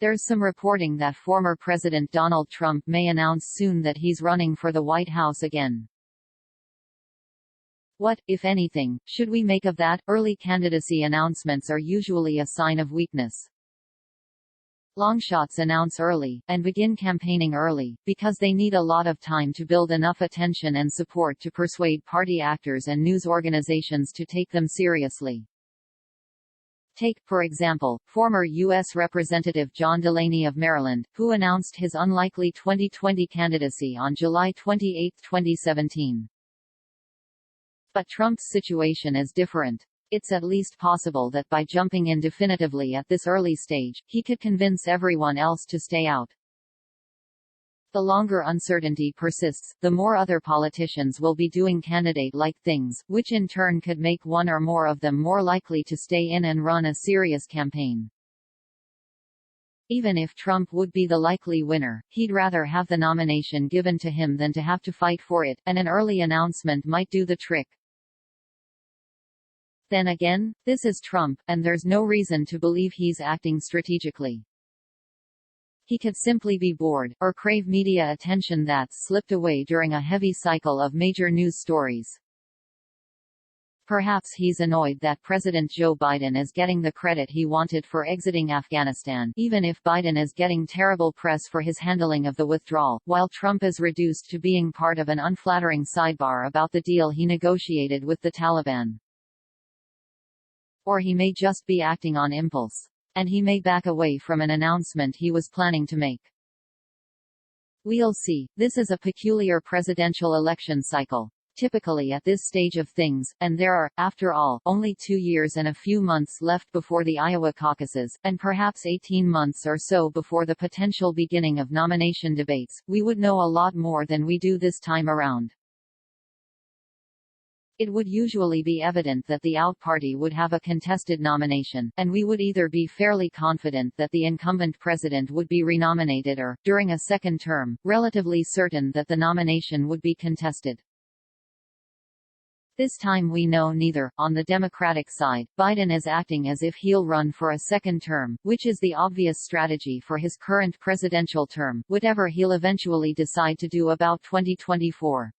There's some reporting that former President Donald Trump may announce soon that he's running for the White House again. What, if anything, should we make of that? Early candidacy announcements are usually a sign of weakness. Longshots announce early, and begin campaigning early, because they need a lot of time to build enough attention and support to persuade party actors and news organizations to take them seriously. Take, for example, former U.S. Representative John Delaney of Maryland, who announced his unlikely 2020 candidacy on July 28, 2017. But Trump's situation is different. It's at least possible that by jumping in definitively at this early stage, he could convince everyone else to stay out. The longer uncertainty persists, the more other politicians will be doing candidate-like things, which in turn could make one or more of them more likely to stay in and run a serious campaign. Even if Trump would be the likely winner, he'd rather have the nomination given to him than to have to fight for it, and an early announcement might do the trick. Then again, this is Trump, and there's no reason to believe he's acting strategically. He could simply be bored, or crave media attention that's slipped away during a heavy cycle of major news stories. Perhaps he's annoyed that President Joe Biden is getting the credit he wanted for exiting Afghanistan, even if Biden is getting terrible press for his handling of the withdrawal, while Trump is reduced to being part of an unflattering sidebar about the deal he negotiated with the Taliban. Or he may just be acting on impulse. And he may back away from an announcement he was planning to make. We'll see. This is a peculiar presidential election cycle. Typically at this stage of things, and there are, after all, only 2 years and a few months left before the Iowa caucuses, and perhaps 18 months or so before the potential beginning of nomination debates, we would know a lot more than we do this time around. It would usually be evident that the out party would have a contested nomination, and we would either be fairly confident that the incumbent president would be renominated or, during a second term, relatively certain that the nomination would be contested. This time we know neither. On the Democratic side, Biden is acting as if he'll run for a second term, which is the obvious strategy for his current presidential term, whatever he'll eventually decide to do about 2024.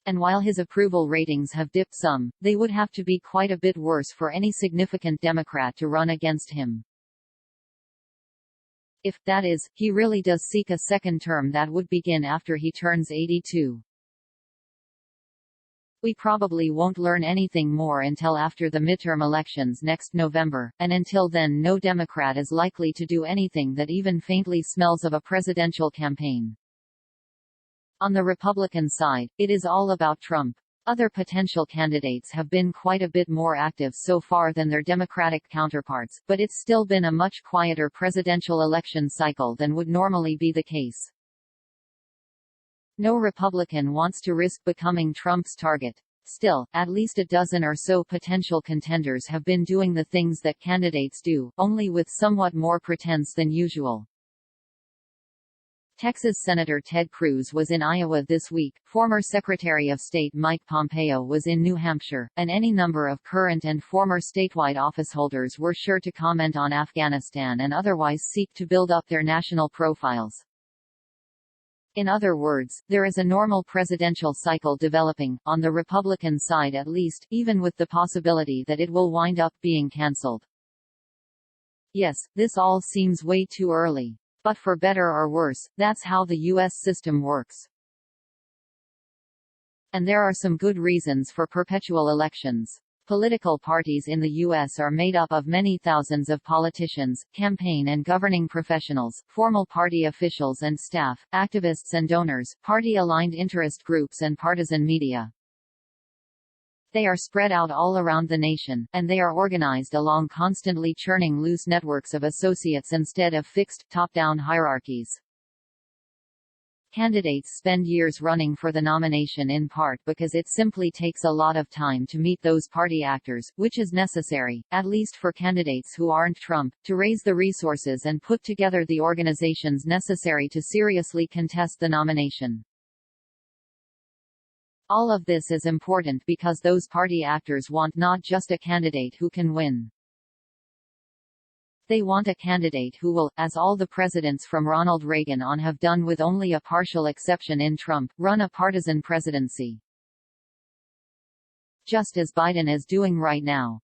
And while his approval ratings have dipped some, they would have to be quite a bit worse for any significant Democrat to run against him. If, that is, he really does seek a second term that would begin after he turns 82. We probably won't learn anything more until after the midterm elections next November, and until then no Democrat is likely to do anything that even faintly smells of a presidential campaign. On the Republican side, it is all about Trump. Other potential candidates have been quite a bit more active so far than their Democratic counterparts, but it's still been a much quieter presidential election cycle than would normally be the case. No Republican wants to risk becoming Trump's target. Still, at least a dozen or so potential contenders have been doing the things that candidates do, only with somewhat more pretense than usual. Texas Senator Ted Cruz was in Iowa this week, former Secretary of State Mike Pompeo was in New Hampshire, and any number of current and former statewide officeholders were sure to comment on Afghanistan and otherwise seek to build up their national profiles. In other words, there is a normal presidential cycle developing, on the Republican side at least, even with the possibility that it will wind up being cancelled. Yes, this all seems way too early. But for better or worse, that's how the U.S. system works. And there are some good reasons for perpetual elections. Political parties in the U.S. are made up of many thousands of politicians, campaign and governing professionals, formal party officials and staff, activists and donors, party-aligned interest groups and partisan media. They are spread out all around the nation, and they are organized along constantly churning loose networks of associates instead of fixed, top-down hierarchies. Candidates spend years running for the nomination in part because it simply takes a lot of time to meet those party actors, which is necessary, at least for candidates who aren't Trump, to raise the resources and put together the organizations necessary to seriously contest the nomination. All of this is important because those party actors want not just a candidate who can win. They want a candidate who will, as all the presidents from Ronald Reagan on have done with only a partial exception in Trump, run a partisan presidency. Just as Biden is doing right now.